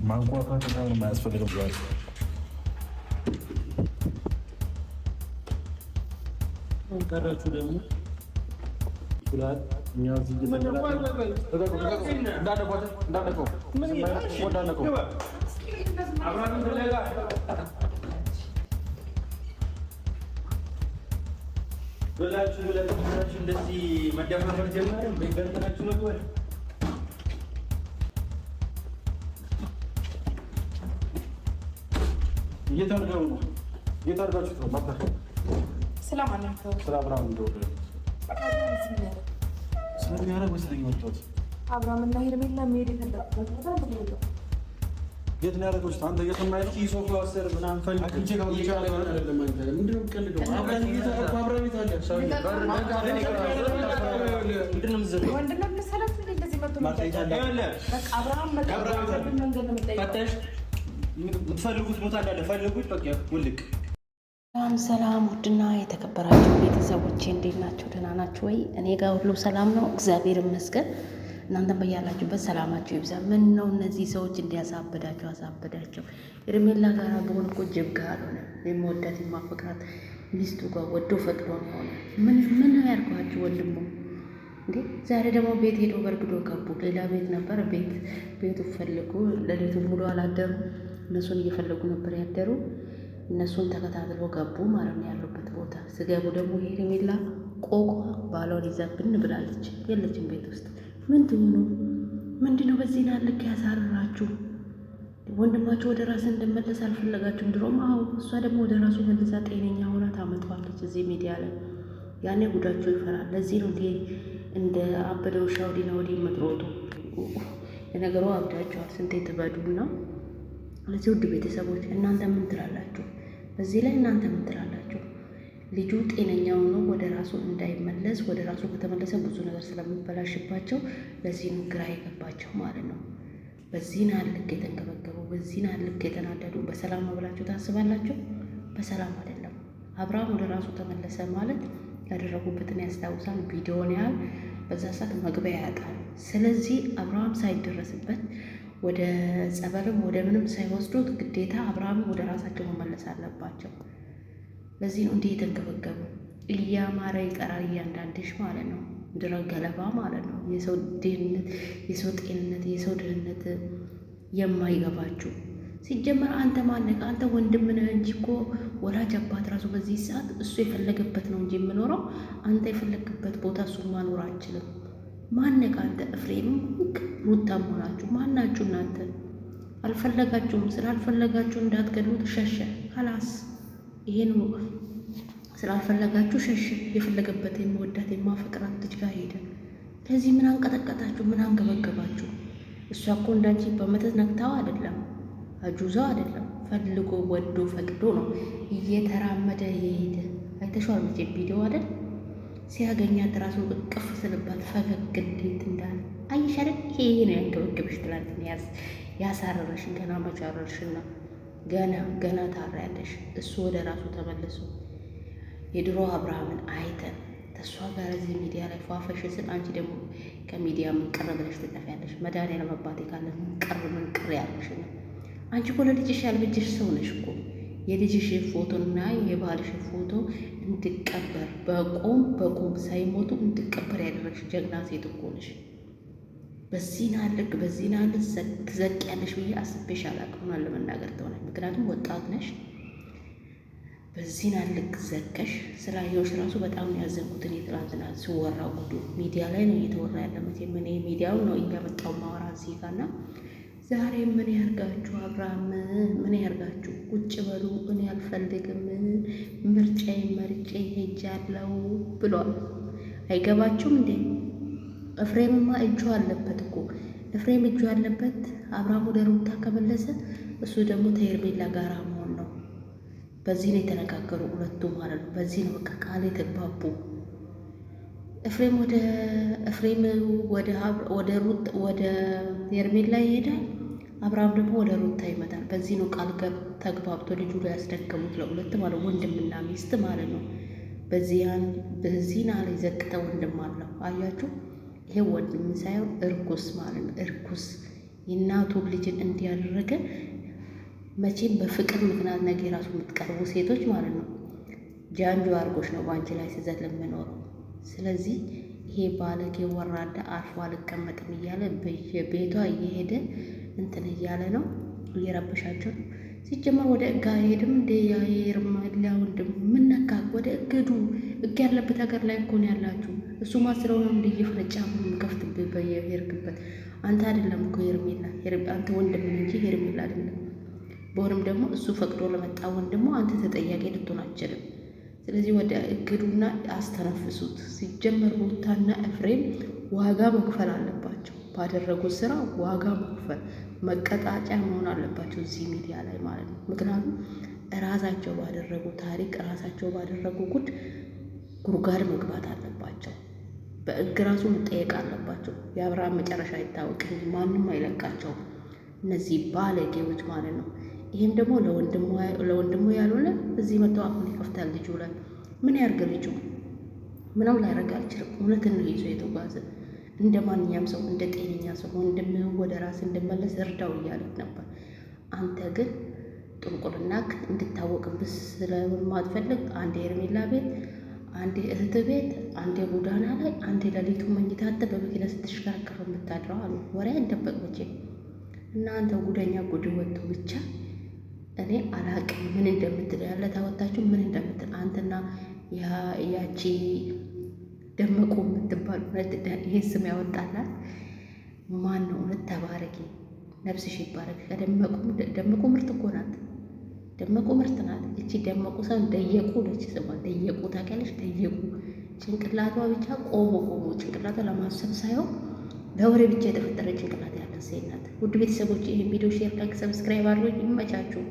ማንኳኳት ነው የማያስፈልግም ዛሬ ቀራችሁ ደግሞ ይችላል። እኛ እዚህ ብላችሁ እንደዚህ መደፋፈር ጀመረ። በእንትናችሁ ነው ወይ እየታርጋው ነው እየታርጋችሁ ነው ማለት ሰላም አለይኩም ስለ አብርሃም እንደወደ ስለሚያረግ ወሰለኝ ወጣት አብርሃም እና ሄርሜላ መሄድ የፈለጉበት ቦታ ነው። የት ነው ያደረገው? አንተ እየሰማኸኝ ነው? ሶፋ ወሰር ምናምን ፈልግ እንጂ ነው ይቻላል አይደለም። አንተ ምንድነው የምትቀልደው? አብረን እየተረኩ አብረን ይታለ ሰው ምንድነው የምትዘለው? ወንድና መሰረት እንደዚህ መጥቶ በቃ አብርሃም መንገድ ነው የምትጠይቀው። የምትፈልጉት ቦታ እንዳለ ፈልጉት። በቃ ውልቅ ሰላም ውድና የተከበራችሁ ቤተሰቦቼ እንዴት ናቸው? ደህና ናችሁ ወይ? እኔ ጋር ሁሉ ሰላም ነው፣ እግዚአብሔር ይመስገን። እናንተም በያላችሁበት ሰላማችሁ ይብዛ። ምን ነው እነዚህ ሰዎች እንዲያሳበዳቸው አሳበዳቸው። ሄርሜላ ጋር በሆነ እኮ ጅብ ጋር አልሆነ። የምወዳት የማፈቅራት ሚስቱ ጋር ወዶ ፈቅዶ ነው የሆነ። ምን ያርጓችሁ ወንድሙ እንዴ? ዛሬ ደግሞ ቤት ሄዶ በርግዶ ገቡ። ሌላ ቤት ነበር ቤቱ ፈልጉ። ሌሊቱን ሙሉ አላደሩ። እነሱን እየፈለጉ ነበር ያደሩ። እነሱን ተከታትሎ ገቡ ማለት ነው ያሉበት ቦታ። ስገቡ ደግሞ ሄርሜላ ቆቋ ባሏን ይዛብን ብላለች። የለችም ቤት ውስጥ። ምንድነው በዚህ ልክ ያሳርራችሁ? ወንድማችሁ ወደ ራስ እንድመለስ አልፈለጋችሁም ድሮም? አዎ፣ እሷ ደግሞ ወደ ራሱ መልሳ ጤነኛ ሆና ታመጣዋለች እዚህ ሚዲያ ላይ። ያኔ ጉዳችሁ ይፈራል። ለዚህ ነው እንደ አበደ ውሻ ወዲና ወዲህ የምትሮጡ። ለነገሩ አብዳችኋል። ስንቴ ትበዱና። ለዚህ ውድ ቤተሰቦች እናንተ ምን ትላላችሁ? በዚህ ላይ እናንተ ምን ትላላችሁ? ልጁ ጤነኛ ሆኖ ወደ ራሱ እንዳይመለስ፣ ወደ ራሱ ከተመለሰ ብዙ ነገር ስለሚበላሽባቸው ለዚህ ነው ግራ የገባቸው ማለት ነው። በዚህን ልክ የተንገበገቡ፣ በዚህን ልክ የተናደዱ በሰላም ነው ብላችሁ ታስባላችሁ? በሰላም አይደለም። አብርሃም ወደ ራሱ ተመለሰ ማለት ያደረጉበትን ያስታውሳል። ቪዲዮን ያህል በዛ ሰዓት መግቢያ ያጣል። ስለዚህ አብርሃም ሳይደረስበት ወደ ጸበልም ወደ ምንም ሳይወስዱት ግዴታ አብርሃም ወደ ራሳቸው መመለስ አለባቸው። ለዚህ ነው እንዲህ የተንገበገቡ። እያማረ ይቀራል እያንዳንድሽ ማለት ነው። ምድረ ገለባ ማለት ነው። የሰው ድህነት፣ የሰው ጤንነት፣ የሰው ድህነት የማይገባችሁ ሲጀመር አንተ ማነቅ? አንተ ወንድም ነህ እንጂ እኮ ወላጅ አባት ራሱ በዚህ ሰዓት እሱ የፈለገበት ነው እንጂ የምኖረው አንተ የፈለግበት ቦታ እሱን ማኖር አልችልም። ማነቅ? አንተ ኤፍሬም ሩታም ሆናችሁ ማናችሁ እናንተ? አልፈለጋችሁም። ስላልፈለጋችሁ እንዳትገሉት ሸሸ። ሀላስ ይሄ ነው። ስላልፈለጋችሁ ሸሸ። የፈለገበት የምወዳት የማፈቅራት ልጅ ጋር ሄደ። ለዚህ ምን አንቀጠቀጣችሁ? ምን አንገበገባችሁ? እሷ እኮ እንዳንቺ በመተት ነክታው አይደለም፣ አጁዛው አይደለም። ፈልጎ ወዶ ፈቅዶ ነው እየተራመደ የሄደ። አይተሽዋል መቼም ቪዲዮ አይደል? ሲያገኛት ራሱ እቅፍ ስልባት ፈገግ እንዴት እንዳለ አየሽ አይደል? ይሄ ነው ያንገበገብሽ። ትላንት ያሳረረሽ ገና መቻረርሽና ገና ታሪያለሽ። እሱ ወደ ራሱ ተመልሶ የድሮ አብርሃምን አይተን ተሷ ጋር እዚህ ሚዲያ ላይ ፏፈሽ ስል አንቺ ደግሞ ከሚዲያ ምን ቅር ብለሽ ትጠፊያለሽ? መድኃኒዓለም አባቴ ካለ ምን ቅር ያለሽ ነው? አንቺ እኮ ለልጅሽ ያልበጀሽ ሰው ነሽ እኮ። የልጅሽ ፎቶና የባልሽ ፎቶ እንድቀበር በቁም ሳይሞቱ እንድቀበር ያደረግሽ ጀግና ሴት እኮ ነሽ። በዚህ ልክ ዘቅ ያለሽ ብዬ አስቤሽ አላውቅም ለመናገር ተሆነ። ምክንያቱም ወጣት ነሽ። በዚህ ልክ ዘቀሽ ስላየሁሽ ራሱ በጣም ያዘንኩትን የትላንትና ሲወራ ጉዱ ሚዲያ ላይ ነው እየተወራ ያለ። መቼም እኔ ሚዲያውን ነው እያመጣው ማወራ እዚህ ጋርና ዛሬ ምን ያርጋችሁ? አብርሃም ምን ያርጋችሁ? ቁጭ በሉ። እኔ አልፈልግም፣ ምርጫዬ መርጬ ሄጃለሁ ብሏል። አይገባችሁም እንዴ? ኤፍሬምማ እጁ አለበት እኮ። ኤፍሬም እጁ አለበት። አብርሃም ወደ ሩታ ከመለሰ እሱ ደግሞ ከሄርሜላ ጋር መሆን ነው። በዚህ ነው የተነጋገሩ ሁለቱ ማለት ነው። በዚህ ነው በቃ ቃል የተግባቡ። ኤፍሬም ወደ ሄርሜላ ይሄዳል። አብርሃም ደግሞ ወደ ሩታ ይመጣል። በዚህ ነው ቃል ተግባብቶ ልጁ ላይ ያስደገሙት ለሁለት ማለት ወንድምና ሚስት ማለት ነው። በዚህ ላይ ዘቅጠው ወንድም አለው። አያችሁ? ይሄ ወንድም ሳይሆን እርኩስ ማለት ነው። እርኩስ የእናቱ ልጅን እንዲያደረገ መቼም በፍቅር ምክንያት ነገ ራሱ የምትቀርቡ ሴቶች ማለት ነው ጃንጆ አርጎች ነው በአንቺ ላይ ስዘት ለምኖረው። ስለዚህ ይሄ ባለጌ ወራዳ አርፎ አልቀመጥም እያለ በየቤቷ እየሄደ እንትን እያለ ነው፣ እየረበሻቸው ነው። ሲጀመር ወደ እጋ አይሄድም እንደ የሄርሜላ ወንድም ምነካ ወደ እግዱ እግ ያለበት ሀገር ላይ እኮ ነው ያላችሁ። እሱ ማስረው ነው እንደ እየፈነጫ ከፍትብህ በየሄድክበት። አንተ አይደለም እኮ ሄርሜላ አንተ ወንድም እንጂ ሄርሜላ አይደለም። በሆነም ደግሞ እሱ ፈቅዶ ለመጣ ወንድሞ አንተ ተጠያቂ ልትሆን አትችልም። ስለዚህ ወደ እግዱና አስተነፍሱት። ሲጀመር ሩታና ኤፍሬም ዋጋ መክፈል አለባቸው። ባደረጉት ስራ ዋጋ መክፈል መቀጣጫ መሆን አለባቸው እዚህ ሚዲያ ላይ ማለት ነው። ምክንያቱም ራሳቸው ባደረጉ ታሪክ ራሳቸው ባደረጉ ጉድጓድ መግባት አለባቸው። በእግ ራሱ መጠየቅ አለባቸው። የአብርሃም መጨረሻ አይታወቅ እንጂ ማንም አይለቃቸውም እነዚህ ባለጌዎች ማለት ነው። ይህም ደግሞ ለወንድሙ ያልሆነ እዚህ መጥተው አሁን ይከፍታል። ልጁ ላይ ምን ያርገ? ልጁ ምንም ላያደርግ አልችልም። እውነትን ነው ይዞ የተጓዘ እንደ ማንኛውም ሰው እንደ ጤነኛ ሰው ወንድምህን ወደ ራስ እንድመለስ እርዳው እያለት ነበር። አንተ ግን ጥንቁልናክ እንድታወቅብስ ስለማትፈልግ አንዴ ሄርሜላ ቤት፣ አንዴ እህት ቤት፣ አንዴ ጎዳና ላይ፣ አንዴ ሌሊቱ መኝታተ በመኪና ስትሽከረከር የምታድረው አሉ። ወሬ አይደበቅ መቼም እና አንተ ጉደኛ ጉድ ወጥቶ ብቻ እኔ አላቅም ምን እንደምትል ያለ ታወጣችሁ ምን እንደምትል አንተና ያቺ ደመቁ የምትባል ይሄ ስም ያወጣላት ማን ነው? እውነት ተባረኪ፣ ነፍስሽ ይባረክ። ደመቁ ምርት እኮ ናት። ደመቁ ምርት ናት። እቺ ደመቁ ሰው ደየቁ ነች ስሟ። ደየቁ ታውቂያለሽ? ደየቁ ጭንቅላቷ ብቻ ቆሞ ጭንቅላቷ ለማሰብ ሳይሆን ለወሬ ብቻ የተፈጠረ ጭንቅላት ያለ ሴት ናት። ውድ ቤተሰቦች ይህን ቪዲዮ ሼር፣ ላይክ፣ ሰብስክራይብ አድርጉ። ይመቻችሁ።